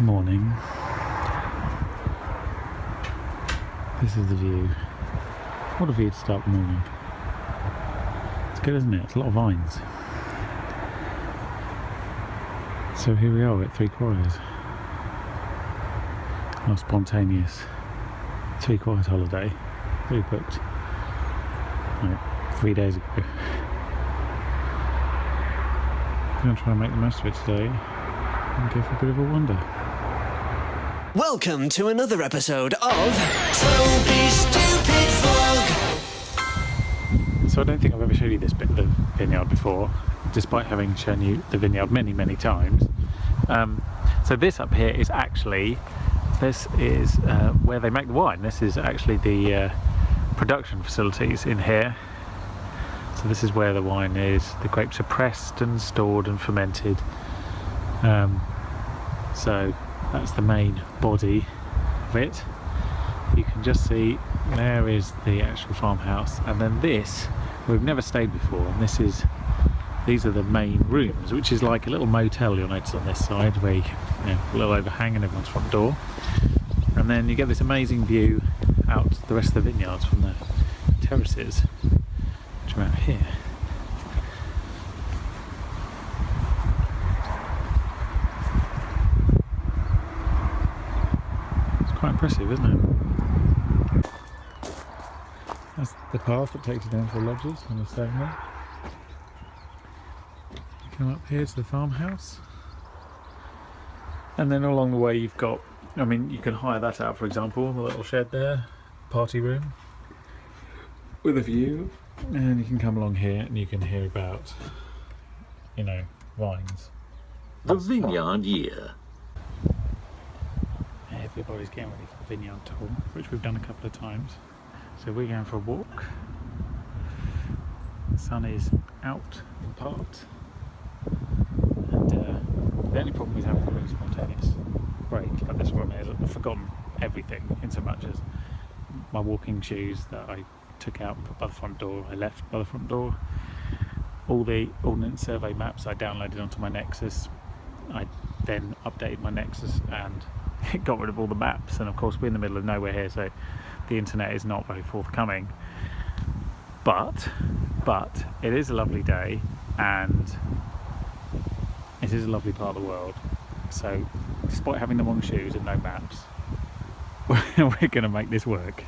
Good morning. This is the view. What a view to start the morning. It's good, isn't it? It's a lot of vines. So here we are at Three Quarries. Our spontaneous Three Quarries holiday. We booked like 3 days ago. I'm going to try and make the most of it today and go for a bit of a wander. Welcome to another episode of Toby's Stupid Vlog. So I don't think I've ever showed you this bit of the vineyard before, despite having shown you the vineyard many, many times. So this up here is actually, where they make the wine. This is actually the production facilities in here. So this is where the wine is. The grapes are pressed and stored and fermented. So that's the main body of it. You can just see there is the actual farmhouse, and then this, we've never stayed before, and these are the main rooms, which is like a little motel you'll notice on this side, where you can, a little overhang in everyone's front door, and then you get this amazing view out the rest of the vineyards from the terraces, which are out here. Quite impressive, isn't it? That's the path that takes you down to the lodges when you're staying there. You come up here to the farmhouse, and then along the way you've got, you can hire that out, for example, the little shed there, party room with a view, and you can come along here and you can hear about, vines. The vineyard year. Everybody's getting ready for the vineyard tour, which we've done a couple of times. So we're going for a walk. The sun is out in part, and the only problem is having a really spontaneous break like this one is I've forgotten everything, in so much as my walking shoes that I took out and put by the front door, I left by the front door. All the Ordnance Survey maps I downloaded onto my Nexus. I then updated my Nexus and it got rid of all the maps, and of course we're in the middle of nowhere here, so the internet is not very forthcoming, but it is a lovely day and it is a lovely part of the world. So despite having the wrong shoes and no maps, we're going to make this work.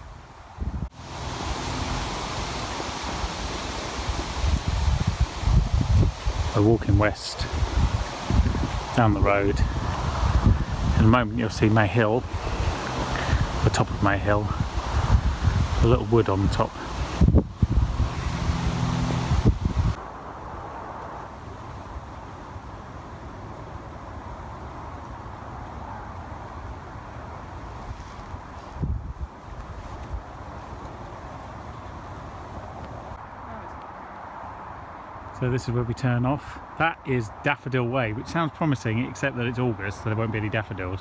We're walking west down the road. In a moment you'll see May Hill, the top of May Hill, a little wood on the top. So this is where we turn off. That is Daffodil Way, which sounds promising, except that it's August, so there won't be any daffodils.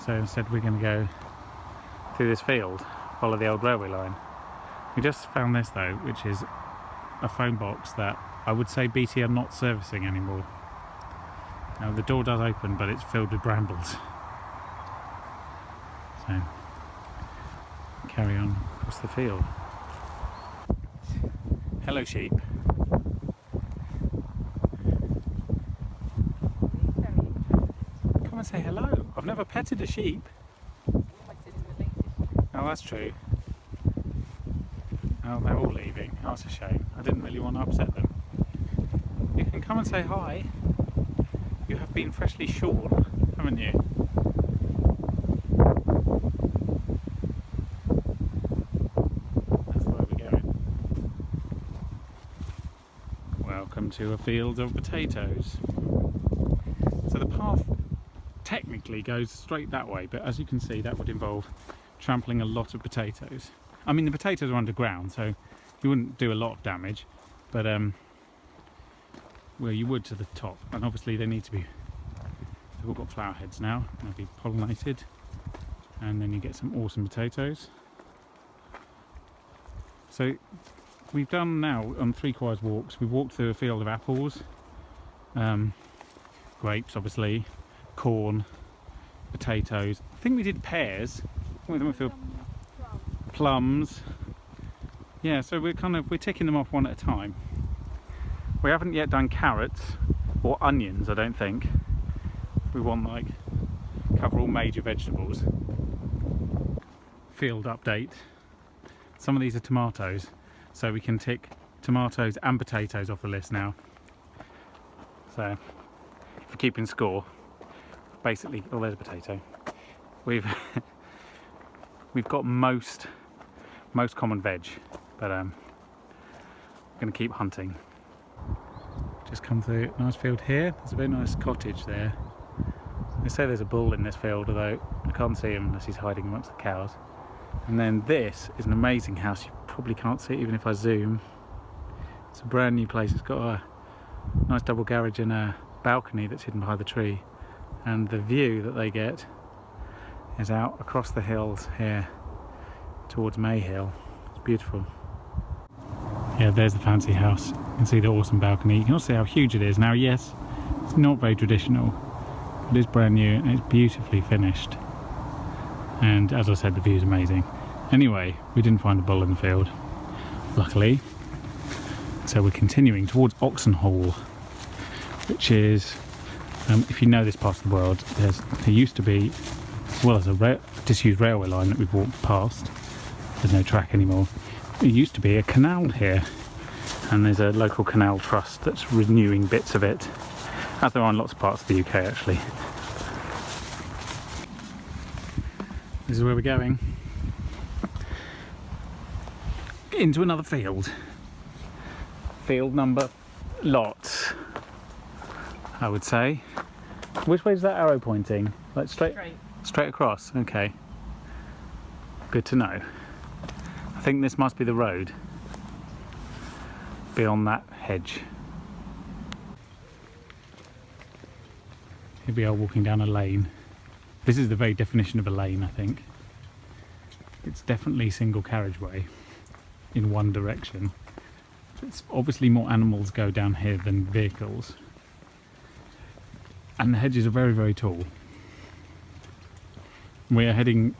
So instead we're going to go through this field, follow the old railway line. We just found this though, which is a phone box that I would say BT are not servicing anymore. Now the door does open, but it's filled with brambles. So carry on across the field. Hello sheep. Come and say hello. I've never petted a sheep. Oh, that's true. Oh, they're all leaving. Oh, that's a shame. I didn't really want to upset them. You can come and say hi. You have been freshly shorn, haven't you? That's the way we're going. Welcome to a field of potatoes. So the path technically goes straight that way, but as you can see that would involve trampling a lot of potatoes. The potatoes are underground, so you wouldn't do a lot of damage, but well, you would to the top, and obviously they've all got flower heads now, they'll be pollinated, and then you get some awesome potatoes. So we've done now on Three Quarries walks, we've walked through a field of apples, grapes obviously, corn, potatoes. I think we did pears. We feel plums. Yeah, so we're ticking them off one at a time. We haven't yet done carrots or onions, I don't think. We want like cover all major vegetables. Field update. Some of these are tomatoes, so we can tick tomatoes and potatoes off the list now. So if we're keeping score, basically, oh, there's a potato. We've got most common veg, but I'm going to keep hunting. Just come through a nice field here. There's a very nice cottage there. They say there's a bull in this field, although I can't see him unless he's hiding amongst the cows. And then this is an amazing house. You probably can't see it even if I zoom. It's a brand new place. It's got a nice double garage and a balcony that's hidden behind the tree. And the view that they get is out across the hills here towards Mayhill. It's beautiful. Yeah, there's the fancy house. You can see the awesome balcony. You can also see how huge it is. Now, yes, it's not very traditional. It is brand new and it's beautifully finished. And as I said, the view is amazing. Anyway, we didn't find a bull in the field, luckily. So we're continuing towards OXENHALL, which is, if you know this part of the world, there used to be, as well as a disused railway line that we've walked past. There's no track anymore. There used to be a canal here, and there's a local canal trust that's renewing bits of it, as there are in lots of parts of the UK actually. This is where we're going. Into another field. Field number lots, I would say. Which way is that arrow pointing? Like straight across? Okay. Good to know. I think this must be the road beyond that hedge. Here we are walking down a lane. This is the very definition of a lane, I think. It's definitely single carriageway in one direction. It's obviously more animals go down here than vehicles. And the hedges are very, very tall. We are heading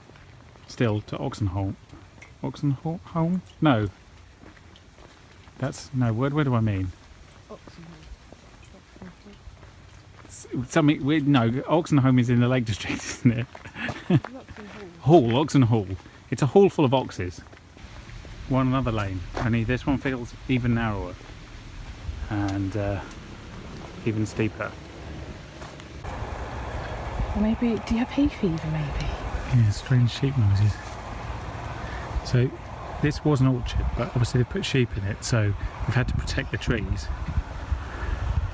still to OXENHALL. OXENHALL? No. That's, no, where do I mean? Something weird. No, OXENHALL is in the Lake District, isn't it? OXENHALL. It's a hall full of oxes. One another lane, only this one feels even narrower and even steeper. Or maybe, do you have hay fever maybe? Yeah, strange sheep noises. So this was an orchard, but obviously they put sheep in it, so we've had to protect the trees.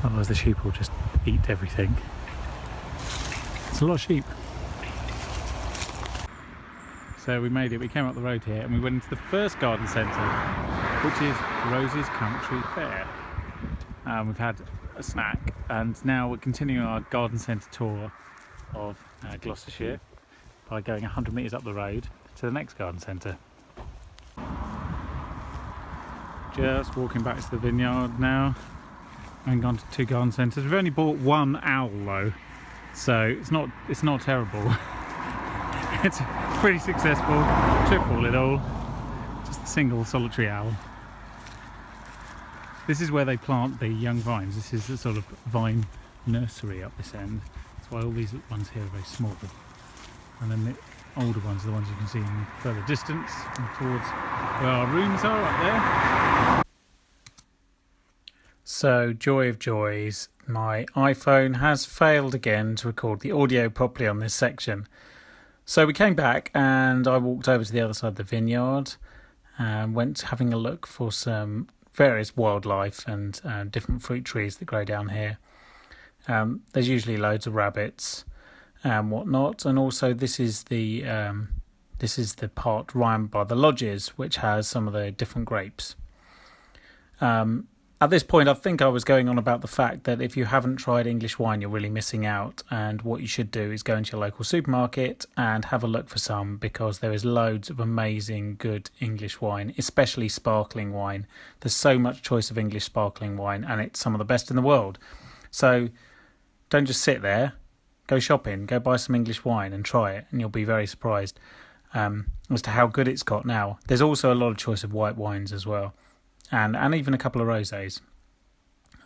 Otherwise the sheep will just eat everything. It's a lot of sheep. So we made it, we came up the road here and we went into the first garden centre, which is Rose's Country Fair. We've had a snack and now we're continuing our garden centre tour of Gloucestershire by going 100 metres up the road to the next garden centre. Just walking back to the vineyard now. And gone to 2 garden centres. We've only bought 1 owl though, so it's not terrible. It's pretty successful trip all in all. Just a single solitary owl. This is where they plant the young vines. This is the sort of vine nursery up this end. That's why all these ones here are very small. And then the older ones are the ones you can see in further distance and towards where our rooms are up there. So, joy of joys, my iPhone has failed again to record the audio properly on this section. So we came back and I walked over to the other side of the vineyard and went having a look for some various wildlife and different fruit trees that grow down here. There's usually loads of rabbits and whatnot, and also this is the part run by the lodges, which has some of the different grapes. At this point, I think I was going on about the fact that if you haven't tried English wine, you're really missing out. And what you should do is go into your local supermarket and have a look for some, because there is loads of amazing, good English wine, especially sparkling wine. There's so much choice of English sparkling wine, and it's some of the best in the world. So don't just sit there. go shopping, go buy some English wine and try it, and you'll be very surprised as to how good it's got now. There's also a lot of choice of white wines as well, and even a couple of rosés.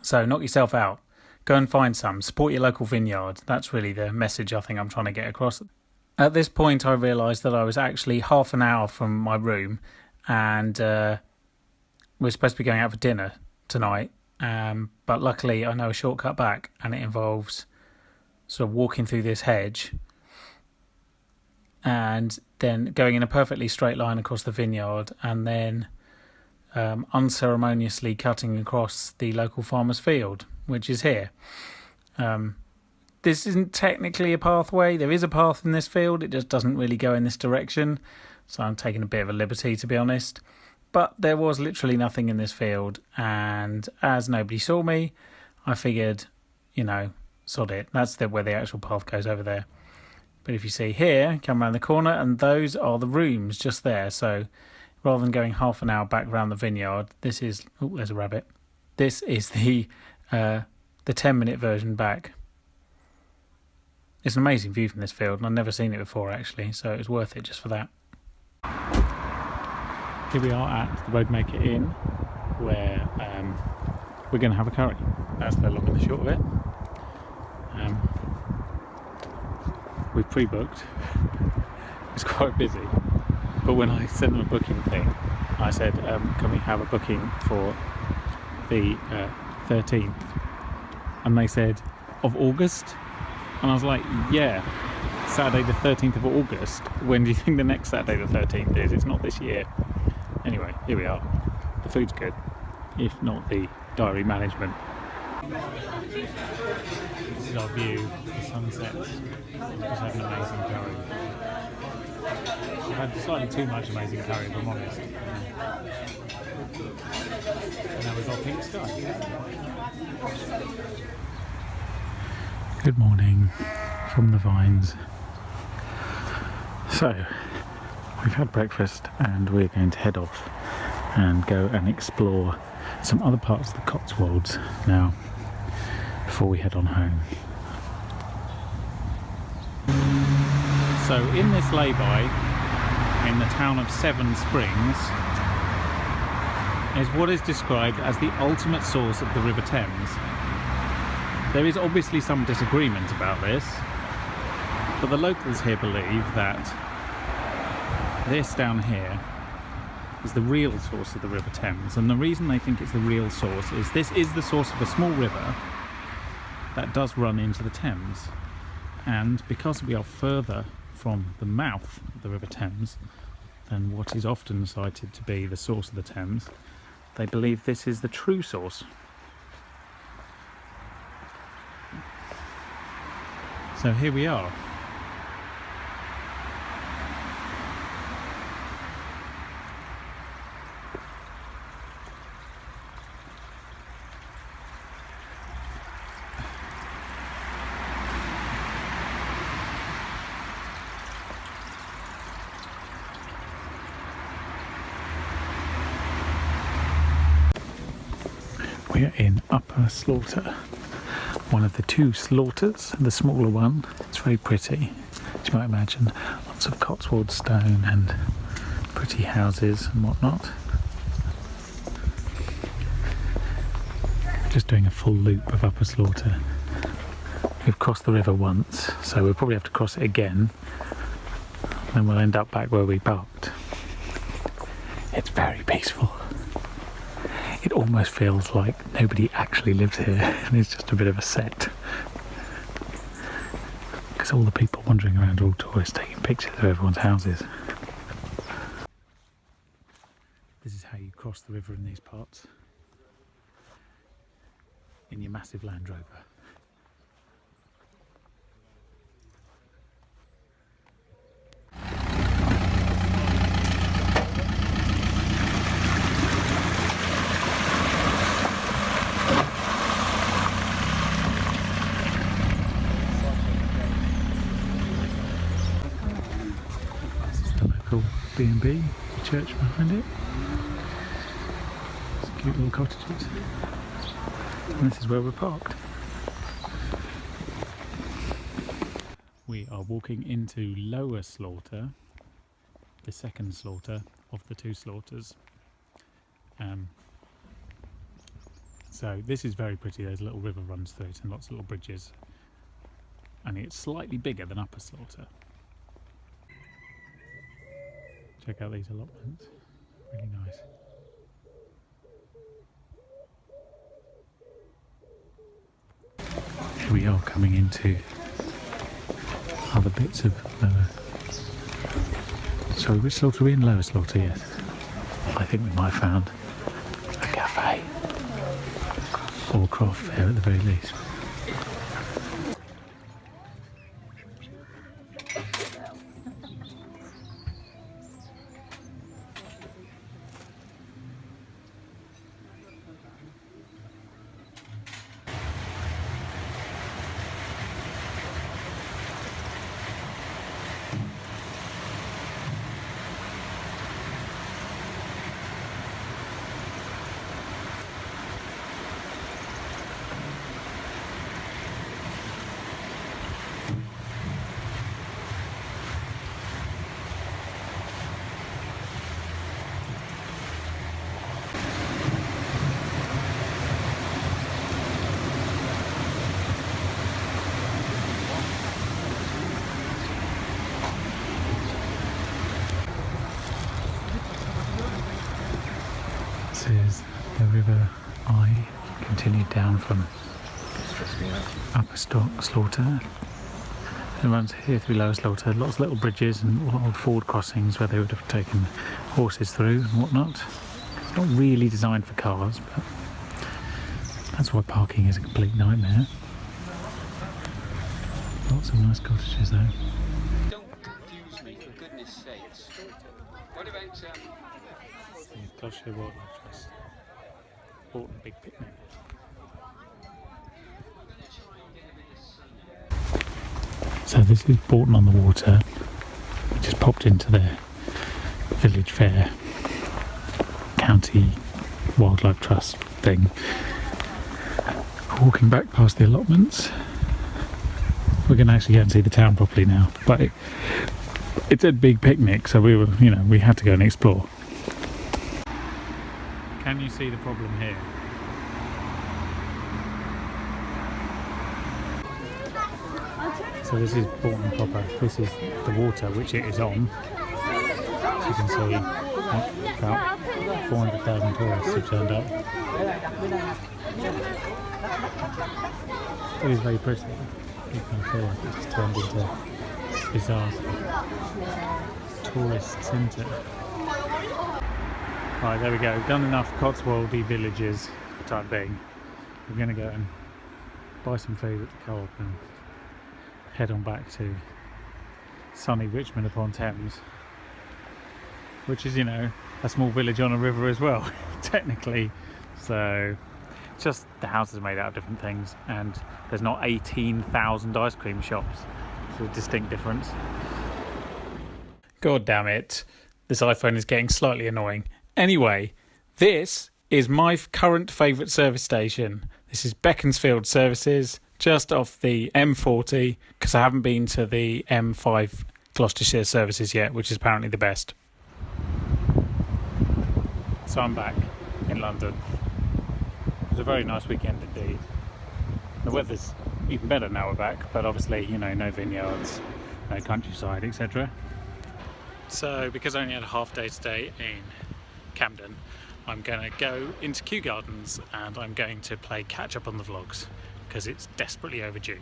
So knock yourself out. Go and find some. Support your local vineyard. That's really the message I think I'm trying to get across. At this point, I realised that I was actually half an hour from my room, and we're supposed to be going out for dinner tonight. But luckily, I know a shortcut back, and it involves sort of walking through this hedge and then going in a perfectly straight line across the vineyard, and then unceremoniously cutting across the local farmer's field, which is here. This isn't technically a pathway. There is a path in this field. It just doesn't really go in this direction. So I'm taking a bit of a liberty, to be honest. But there was literally nothing in this field. And as nobody saw me, I figured, sod it. That's where the actual path goes, over there. But if you see here, come around the corner, and those are the rooms just there. So rather than going half an hour back around the vineyard, this is... Oh, there's a rabbit. This is the 10-minute version back. It's an amazing view from this field, and I've never seen it before, actually, so it was worth it just for that. Here we are at the Roadmaker Inn, where we're going to have a curry. That's the long and the short of it. We've pre-booked. It's quite busy, but when I sent them a booking thing, I said, can we have a booking for the 13th? And they said, of August? And I was like, yeah, Saturday the 13th of August. When do you think the next Saturday the 13th is? It's not this year. Anyway, here we are. The food's good, if not the diary management. This is our view, the sunset. Just had an amazing curry. I've had slightly too much amazing curry, if I'm honest. And that was our pink sky. Good morning from the vines. So, we've had breakfast and we're going to head off and go and explore some other parts of the Cotswolds now before we head on home. So in this lay-by in the town of Severn Springs is what is described as the ultimate source of the River Thames. There is obviously some disagreement about this, but the locals here believe that this down here is the real source of the River Thames, and the reason they think it's the real source is this is the source of a small river that does run into the Thames, and because we are further from the mouth of the River Thames than what is often cited to be the source of the Thames, they believe this is the true source. So here we are. We're in Upper Slaughter, one of the two slaughters, the smaller one. It's very pretty, as you might imagine. Lots of Cotswold stone and pretty houses and whatnot. Just doing a full loop of Upper Slaughter. We've crossed the river once, so we'll probably have to cross it again. Then we'll end up back where we parked. It's very peaceful. It almost feels like nobody actually lives here and it's just a bit of a set. Because all the people wandering around are all tourists taking pictures of everyone's houses. This is how you cross the river in these parts. In your massive Land Rover. B&B, the church behind it. Some cute little cottages. And this is where we're parked. are walking into lower slaughter, the second slaughter of the two slaughters. So this is very pretty. There's a little river runs through it and lots of little bridges, and it's slightly bigger than upper slaughter. Check out these allotments, really nice. Here we are coming into other bits of lower. Sorry, which slaughter are we in? Lower slaughter, yes. I think we might have found a cafe or craft fair at the very least. This is the River Eye, continued down from upper slaughter. It runs here through lower slaughter, lots of little bridges and old ford crossings where they would have taken horses through and whatnot. It's not really designed for cars, but that's why parking is a complete nightmare. Lots of nice cottages though. Don't confuse me, for goodness sakes. What about, Gloucestershire Wildlife Trust. BOURTON big picnic. So this is BOURTON on the water. We just popped into their village fair, county wildlife trust thing. Walking back past the allotments. We're going to actually go and see the town properly now, but it's a big picnic, so we were, we had to go and explore. Can you see the problem here? So this is BOURTON proper. This is the water which it is on. As you can see, about 400,000 tourists have turned up. It is very pretty. You can feel like it's just turned into a bizarre tourist centre. Right, there we go. We've done enough Cotswoldy villages for the time being. We're going to go and buy some food at the co-op and head on back to sunny Richmond upon Thames, which is, a small village on a river as well, technically. So, just the houses are made out of different things, and there's not 18,000 ice cream shops. It's a distinct difference. God damn it. This iPhone is getting slightly annoying. Anyway, this is my current favourite service station. This is Beaconsfield Services, just off the M40, because I haven't been to the M5 Gloucestershire services yet, which is apparently the best. So I'm back in London. It was a very nice weekend indeed. The weather's even better now we're back, but obviously, no vineyards, no countryside, etc. So, because I only had a half day today in Camden, I'm going to go into Kew Gardens and I'm going to play catch up on the vlogs because it's desperately overdue.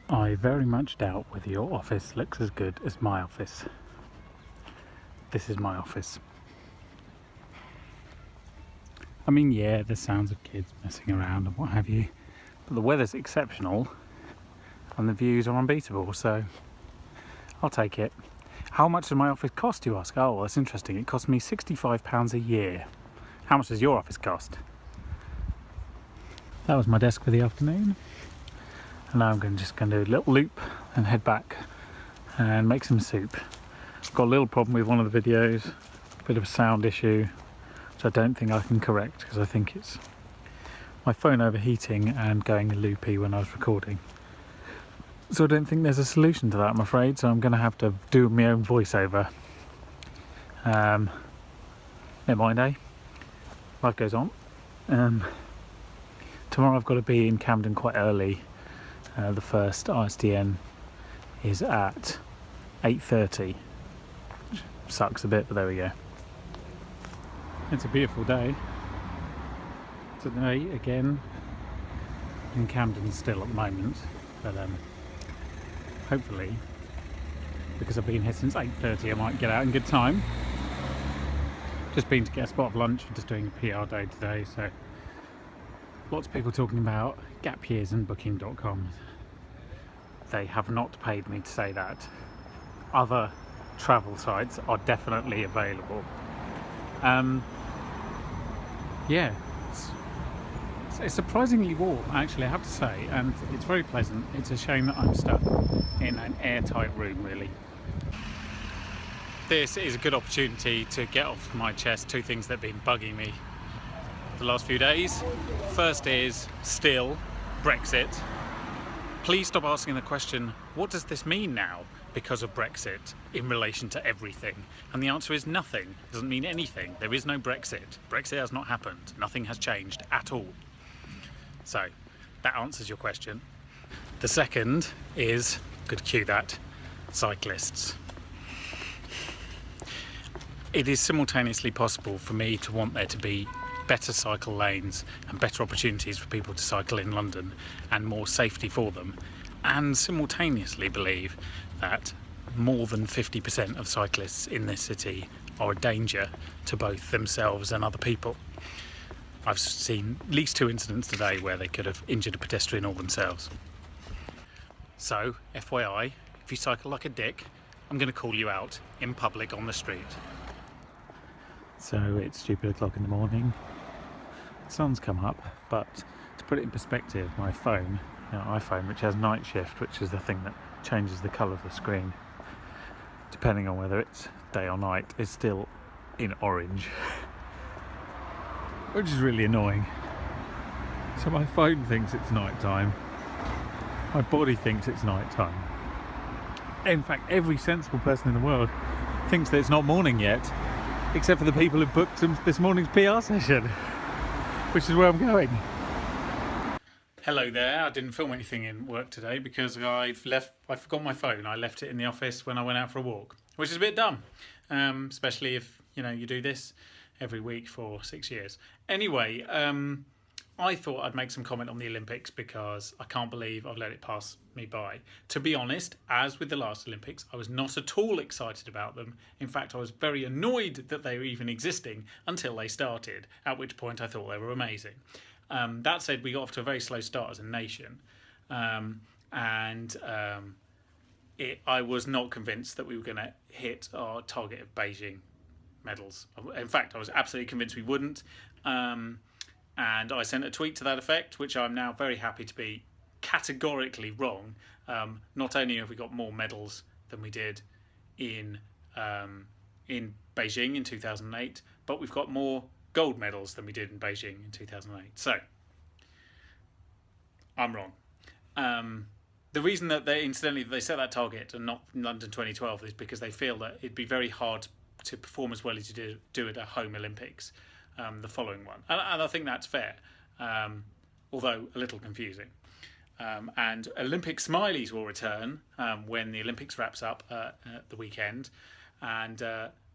I very much doubt whether your office looks as good as my office. This is my office. I mean, yeah, there's sounds of kids messing around and what have you, but the weather's exceptional and the views are unbeatable, so I'll take it. How much does my office cost, you ask? Oh, well, that's interesting. It costs me £65 a year. How much does your office cost? That was my desk for the afternoon. And now I'm just going to do a little loop and head back and make some soup. I've got a little problem with one of the videos, a bit of a sound issue, which I don't think I can correct because I think it's my phone overheating and going loopy when I was recording. So I don't think there's a solution to that, I'm afraid, so I'm going to have to do my own voiceover. Never mind, eh? Life goes on. Tomorrow I've got to be in Camden quite early. The first ISDN is at 8:30. Which sucks a bit, but there we go. It's a beautiful day. Today, again, in Camden still at the moment, but hopefully, because I've been here since 8:30, I might get out in good time. Just been to get a spot of lunch, just doing a PR day today, so lots of people talking about gap years and booking.com. They have not paid me to say that. Other travel sites are definitely available. Yeah, it's surprisingly warm, actually, I have to say, and it's very pleasant. It's a shame that I'm stuck in an airtight room, really. This is a good opportunity to get off my chest two things that have been bugging me the last few days. First is still Brexit. Please stop asking the question, what does this mean now because of Brexit in relation to everything? And the answer is nothing. It doesn't mean anything. There is no Brexit. Brexit has not happened. Nothing has changed at all. So that answers your question. The second is, could cue that, cyclists. It is simultaneously possible for me to want there to be better cycle lanes and better opportunities for people to cycle in London and more safety for them, and simultaneously believe that more than 50% of cyclists in this city are a danger to both themselves and other people. I've seen at least 2 incidents today where they could have injured a pedestrian or themselves. So, FYI, if you cycle like a dick, I'm going to call you out in public on the street. So it's stupid o'clock in the morning. The sun's come up, but to put it in perspective, my phone, iPhone, which has night shift, which is the thing that changes the colour of the screen, depending on whether it's day or night, is still in orange, which is really annoying. So my phone thinks it's night time, my body thinks it's night time. In fact, every sensible person in the world thinks that it's not morning yet, except for the people who booked this morning's PR session, which is where I'm going. Hello there. I didn't film anything in work today because I forgot my phone. I left it in the office when I went out for a walk, which is a bit dumb, especially if you do this every week for 6 years. Anyway, I thought I'd make some comment on the Olympics because I can't believe I've let it pass me by. To be honest, as with the last Olympics, I was not at all excited about them. In fact, I was very annoyed that they were even existing until they started, at which point I thought they were amazing. That said, we got off to a very slow start as a nation, I was not convinced that we were going to hit our target of Beijing medals. In fact, I was absolutely convinced we wouldn't. And I sent a tweet to that effect, which I'm now very happy to be categorically wrong. Not only have we got more medals than we did in Beijing in 2008, but we've got more gold medals than we did in Beijing in 2008. So, I'm wrong. The reason that they set that target and not London 2012 is because they feel that it'd be very hard to perform as well as you do at a home Olympics. The following one, and I think that's fair, although a little confusing. And Olympic smileys will return when the Olympics wraps up at the weekend, and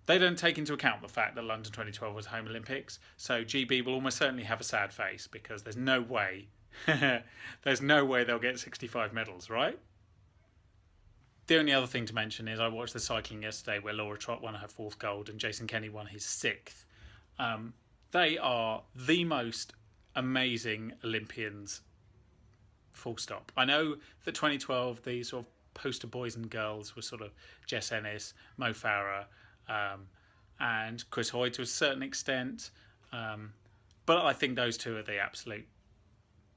they don't take into account the fact that London 2012 was home Olympics. So GB will almost certainly have a sad face because there's no way they'll get 65 medals, right? The only other thing to mention is I watched the cycling yesterday where Laura Trott won her 4th gold and Jason Kenny won his 6th. They are the most amazing Olympians, full stop. I know that 2012, the sort of poster boys and girls were sort of Jess Ennis, Mo Farah, and Chris Hoy to a certain extent. But I think those two are the absolute,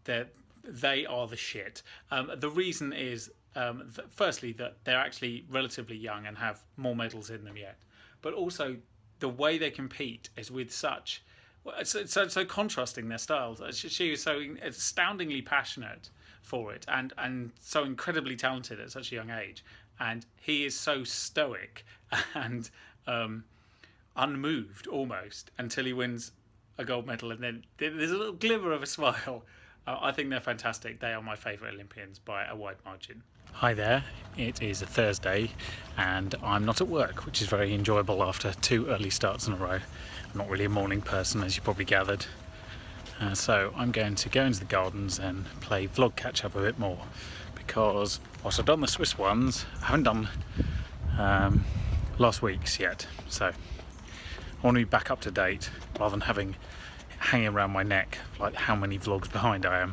they are the shit. The reason is, firstly, that they're actually relatively young and have more medals in them yet. But also, the way they compete is with such... so contrasting their styles. She was so astoundingly passionate for it, and so incredibly talented at such a young age. And he is so stoic and unmoved almost until he wins a gold medal, and then there's a little glimmer of a smile. I think they're fantastic. They are my favourite Olympians by a wide margin. Hi there, it is a Thursday and I'm not at work, which is very enjoyable after 2 early starts in a row. I'm not really a morning person, as you probably gathered. So I'm going to go into the gardens and play vlog catch up a bit more, because whilst I've done the Swiss ones, I haven't done last week's yet. So I want to be back up to date rather than hanging around my neck like how many vlogs behind I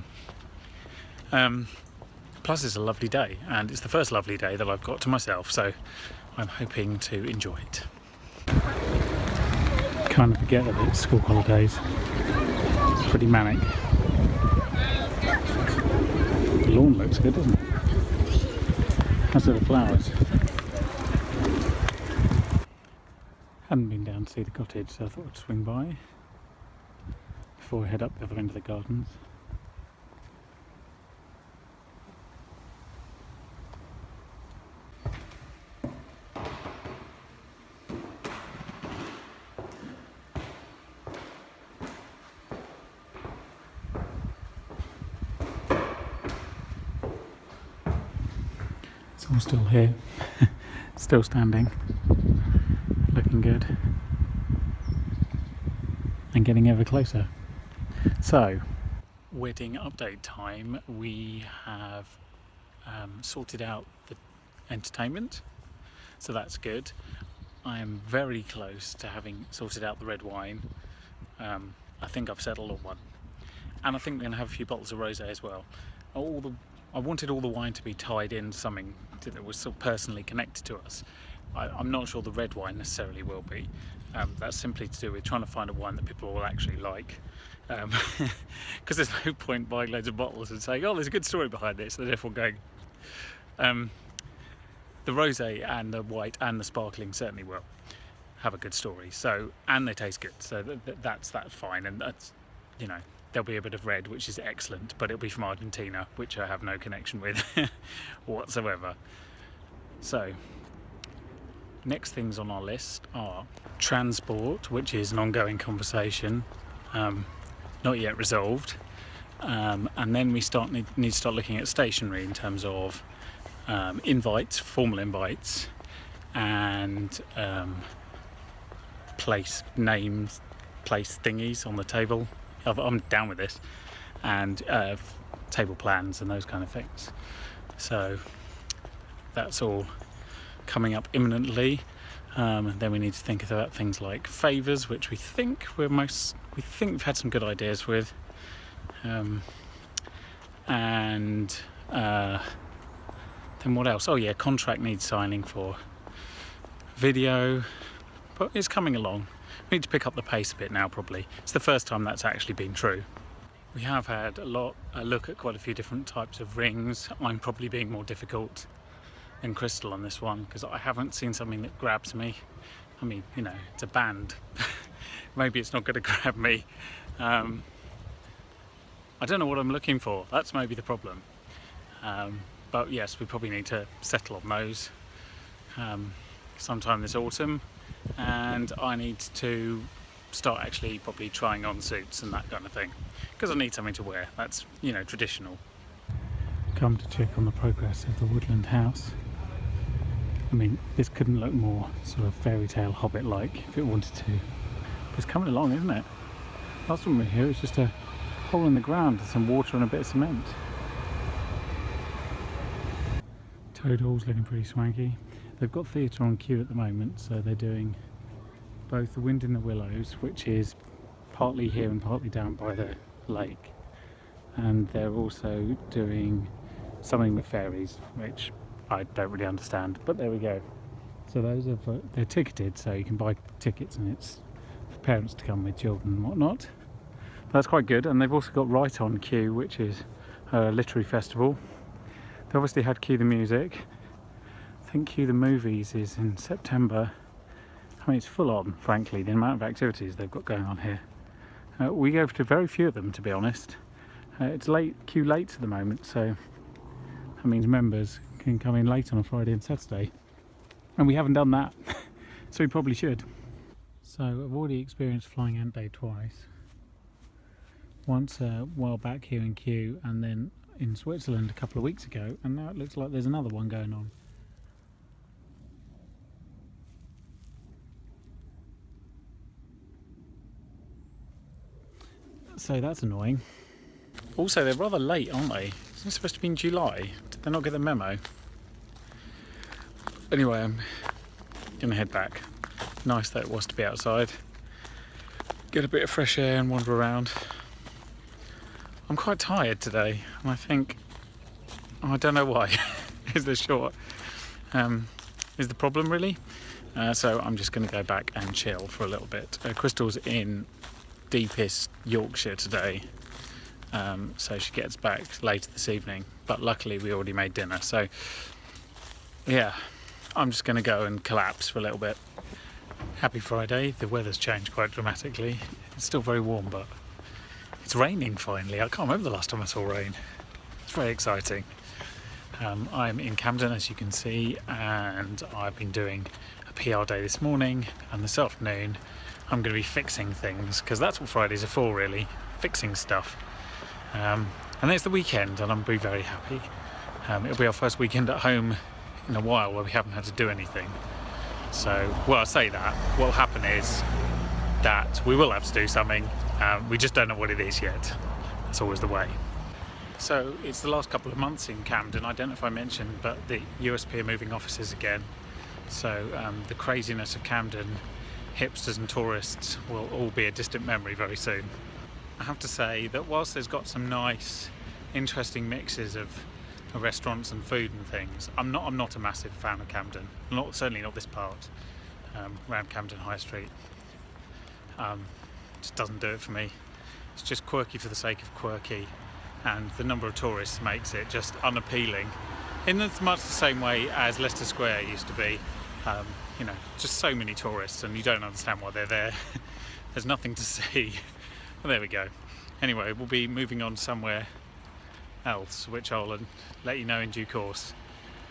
am. Plus it's a lovely day, and it's the first lovely day that I've got to myself, so I'm hoping to enjoy it. Kind of forget that it's school holidays. It's pretty manic. The lawn looks good, doesn't it? As do the flowers. Hadn't been down to see the cottage, so I thought I'd swing by before we head up the other end of the gardens. It's all still here, still standing, looking good, and getting ever closer. So, wedding update time. We have sorted out the entertainment, so that's good. I am very close to having sorted out the red wine. I think I've settled on one, and I think we're going to have a few bottles of rosé as well. I wanted all the wine to be tied in something that was sort of personally connected to us. I'm not sure the red wine necessarily will be. That's simply to do with trying to find a wine that people will actually like. Because there's no point buying loads of bottles and saying, oh, there's a good story behind this, and therefore going. The rosé and the white and the sparkling certainly will have a good story. So, and they taste good, so that's fine. And that's, you know, there'll be a bit of red, which is excellent, but it'll be from Argentina, which I have no connection with whatsoever. So, next things on our list are transport, which is an ongoing conversation, not yet resolved, and then we need to start looking at stationery in terms of invites, formal invites, and place names, place thingies on the table. I'm down with this, and table plans and those kind of things. So that's all coming up imminently. Then we need to think about things like favours, which we think we've had some good ideas with, and then what else? Oh yeah, contract needs signing for video, but it's coming along. We need to pick up the pace a bit now, probably. It's the first time that's actually been true. We have had a look at quite a few different types of rings. I'm probably being more difficult than Crystal on this one, because I haven't seen something that grabs me. I mean, you know, it's a band. Maybe it's not going to grab me. I don't know what I'm looking for. That's maybe the problem. But yes, we probably need to settle on those sometime this autumn, and I need to start actually probably trying on suits and that kind of thing, because I need something to wear. That's, you know, traditional. Come to check on the progress of the woodland house. I mean, this couldn't look more sort of fairy tale Hobbit-like if it wanted to. But it's coming along, isn't it? Last time we were here, it was just a hole in the ground and some water and a bit of cement. Toad Hall's looking pretty swanky. They've got theatre on queue at the moment, so they're doing both The Wind in the Willows, which is partly here and partly down by the lake, and they're also doing Something with Fairies, which I don't really understand, but there we go. So those are they're ticketed, so you can buy tickets, and it's for parents to come with children and whatnot. That's quite good. And they've also got Right On Queue, which is a literary festival. They obviously had Cue the Music. I think Cue the Movies is in September. I mean, it's full on, frankly, the amount of activities they've got going on here. We go to very few of them, to be honest. It's queue late at the moment, so that means members can come in late on a Friday and Saturday. And we haven't done that, so we probably should. So I've already experienced Flying Ant Day twice. Once a while back here in Kew, and then in Switzerland a couple of weeks ago, and now it looks like there's another one going on. So that's annoying. Also, they're rather late, aren't they? Isn't it supposed to be in July? Did they not get the memo? Anyway, I'm gonna head back. Nice that it was to be outside. Get a bit of fresh air and wander around. I'm quite tired today, and I think, I don't know why, is the short, is the problem really? So I'm just gonna go back and chill for a little bit. Crystal's in deepest Yorkshire today, so she gets back later this evening, but luckily we already made dinner, so yeah, I'm just going to go and collapse for a little bit. Happy Friday. The weather's changed quite dramatically. It's still very warm, but it's raining finally. I can't remember the last time I saw rain. It's very exciting. I'm in Camden, as you can see, and I've been doing a PR day this morning, and this afternoon I'm going to be fixing things, because that's what Fridays are for really, fixing stuff. And then it's the weekend, and I'm very happy. It'll be our first weekend at home in a while where we haven't had to do anything. So, well, I say that, what'll happen is that we will have to do something, we just don't know what it is yet. That's always the way. So it's the last couple of months in Camden. I don't know if I mentioned, but the USP are moving offices again. So the craziness of Camden, hipsters and tourists, will all be a distant memory very soon. I have to say that whilst there's got some nice, interesting mixes of restaurants and food and things, I'm not a massive fan of Camden. Certainly not this part, around Camden High Street. Just doesn't do it for me. It's just quirky for the sake of quirky, and the number of tourists makes it just unappealing. In much the same way as Leicester Square used to be. You know, just so many tourists, and you don't understand why they're there. There's nothing to see. Well, there we go. Anyway, we'll be moving on somewhere else, which I'll let you know in due course.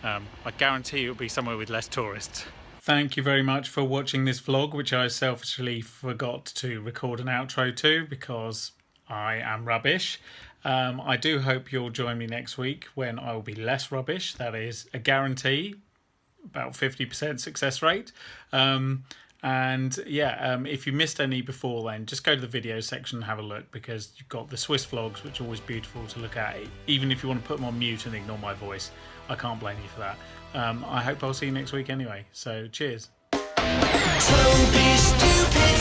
I guarantee it'll be somewhere with less tourists. Thank you very much for watching this vlog, which I selfishly forgot to record an outro to because I am rubbish. I do hope you'll join me next week when I will be less rubbish. That is a guarantee. About 50% success rate. And yeah, if you missed any before then, just go to the video section and have a look, because you've got the Swiss vlogs, which are always beautiful to look at, even if you want to put them on mute and ignore my voice. I can't blame you for that. I hope I'll see you next week anyway, so cheers. Toby, stupid